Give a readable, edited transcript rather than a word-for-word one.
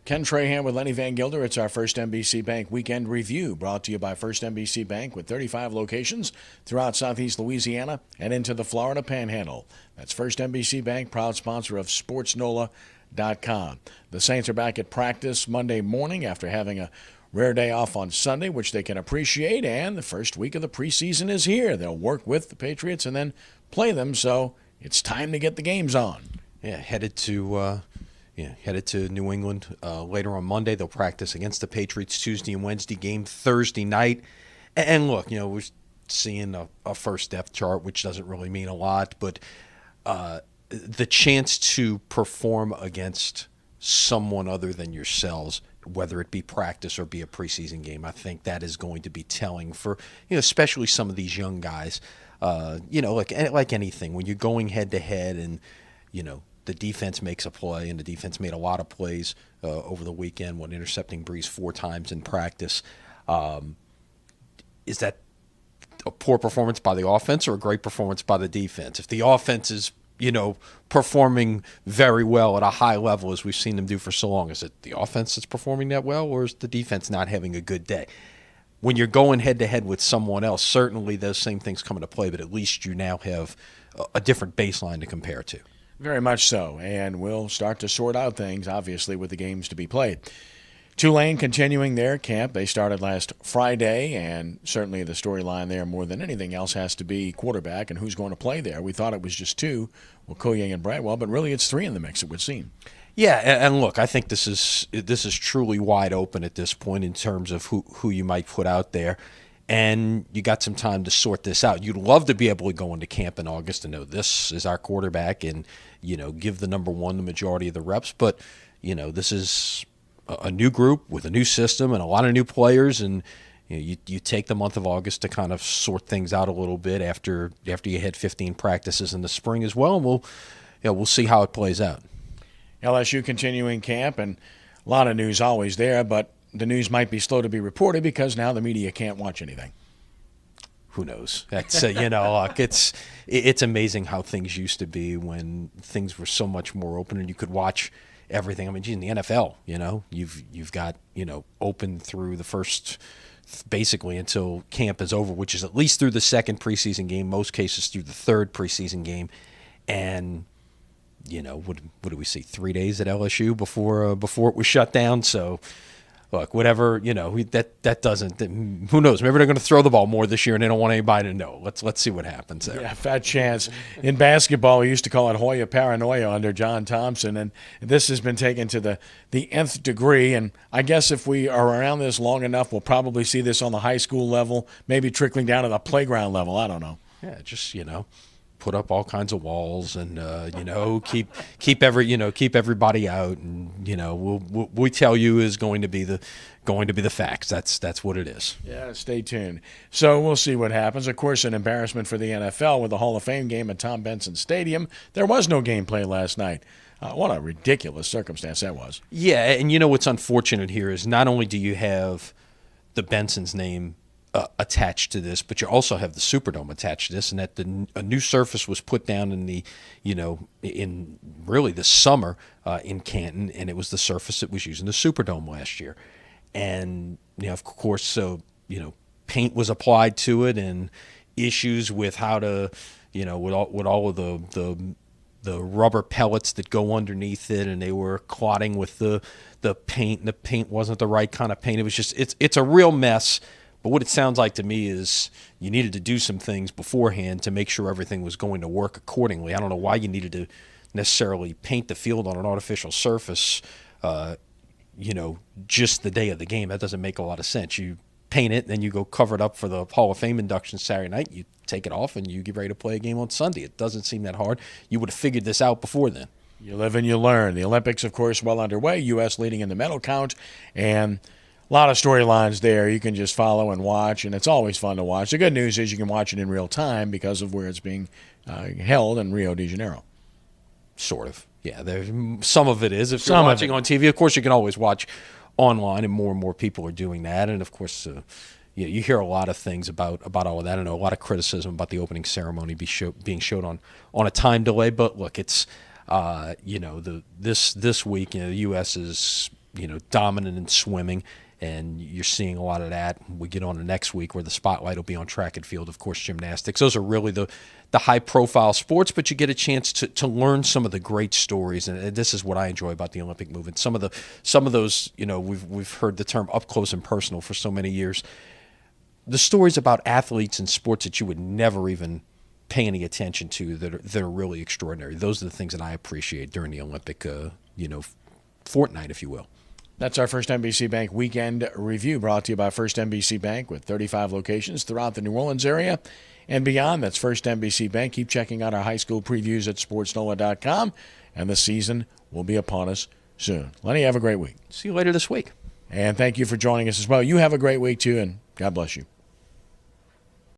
Ken Trahan with Lenny Van Gilder. It's our First NBC Bank Weekend Review, brought to you by First NBC Bank with 35 locations throughout Southeast Louisiana and into the Florida Panhandle. That's First NBC Bank, proud sponsor of SportsNola.com. The Saints are back at practice Monday morning after having a rare day off on Sunday, which they can appreciate, and the first week of the preseason is here. They'll work with the Patriots and then play them, so it's time to get the games on. Yeah, headed to New England later on Monday. They'll practice against the Patriots Tuesday and Wednesday, game Thursday night. And look, we're seeing a first depth chart, which doesn't really mean a lot, but the chance to perform against someone other than yourselves, whether it be practice or be a preseason game, I think that is going to be telling for, especially some of these young guys. Like anything, when you're going head to head and, the defense makes a play, and the defense made a lot of plays over the weekend when intercepting Breeze 4 times in practice. Is that a poor performance by the offense or a great performance by the defense? If the offense is, performing very well at a high level as we've seen them do for so long, is it the offense that's performing that well, or is the defense not having a good day? When you're going head-to-head with someone else, certainly those same things come into play, but at least you now have a different baseline to compare to. Very much so, and we'll start to sort out things, obviously, with the games to be played. Tulane continuing their camp. They started last Friday, and certainly the storyline there more than anything else has to be quarterback and who's going to play there. We thought it was just 2, Wilcoye and Bradwell, but really it's 3 in the mix, it would seem. Yeah, and look, I think this is truly wide open at this point in terms of who you might put out there. And you got some time to sort this out. You'd love to be able to go into camp in August and know this is our quarterback and, give the number one the majority of the reps. But, this is a new group with a new system and a lot of new players. And you take the month of August to kind of sort things out a little bit after you had 15 practices in the spring as well. And we'll see how it plays out. LSU continuing camp, and a lot of news always there, but the news might be slow to be reported because now the media can't watch anything. Who knows? That's look, it's amazing how things used to be when things were so much more open and you could watch everything. I mean, in the NFL, you've got open through the first, basically until camp is over, which is at least through the second preseason game, most cases through the third preseason game, and what do we see? 3 days at LSU before it was shut down. So. Look, whatever, that doesn't. Who knows? Maybe they're going to throw the ball more this year, and they don't want anybody to know. Let's see what happens there. Yeah, fat chance. In basketball, we used to call it Hoya paranoia under John Thompson, and this has been taken to the nth degree. And I guess if we are around this long enough, we'll probably see this on the high school level, maybe trickling down to the playground level. I don't know. Yeah, just put up all kinds of walls and keep everybody out, and we tell you is going to be the facts. That's what it is. Yeah, stay tuned. So we'll see what happens. Of course, an embarrassment for the NFL with the Hall of Fame game at Tom Benson Stadium. There was no game play last night. What a ridiculous circumstance that was. Yeah, and what's unfortunate here is not only do you have the Benson's name attached to this, but you also have the Superdome attached to this, and that a new surface was put down in the, in really the summer in Canton, and it was the surface that was used in the Superdome last year, and of course, so paint was applied to it, and issues with how to, with all of the rubber pellets that go underneath it, and they were clotting with the paint, and the paint wasn't the right kind of paint. It was just it's a real mess. But what it sounds like to me is you needed to do some things beforehand to make sure everything was going to work accordingly. I don't know why you needed to necessarily paint the field on an artificial surface, just the day of the game. That doesn't make a lot of sense. You paint it, then you go cover it up for the Hall of Fame induction Saturday night. You take it off, and you get ready to play a game on Sunday. It doesn't seem that hard. You would have figured this out before then. You live and you learn. The Olympics, of course, well underway. U.S. leading in the medal count, and a lot of storylines there you can just follow and watch, and it's always fun to watch. The good news is you can watch it in real time because of where it's being held in Rio de Janeiro. Sort of. Yeah, some of it is. If you're watching on TV, of course, you can always watch online, and more people are doing that. And, of course, you hear a lot of things about all of that. I know a lot of criticism about the opening ceremony being showed on a time delay. But, look, it's, this week, the U.S. is dominant in swimming, and you're seeing a lot of that. We get on to next week where the spotlight will be on track and field, of course, gymnastics. Those are really the high-profile sports, but you get a chance to learn some of the great stories, and this is what I enjoy about the Olympic movement. Some of those, we've heard the term up close and personal for so many years. The stories about athletes and sports that you would never even pay any attention to that are really extraordinary. Those are the things that I appreciate during the Olympic, fortnight, if you will. That's our First NBC Bank Weekend Review, brought to you by First NBC Bank with 35 locations throughout the New Orleans area and beyond. That's First NBC Bank. Keep checking out our high school previews at sportsnola.com, and the season will be upon us soon. Lenny, have a great week. See you later this week. And thank you for joining us as well. You have a great week, too, and God bless you.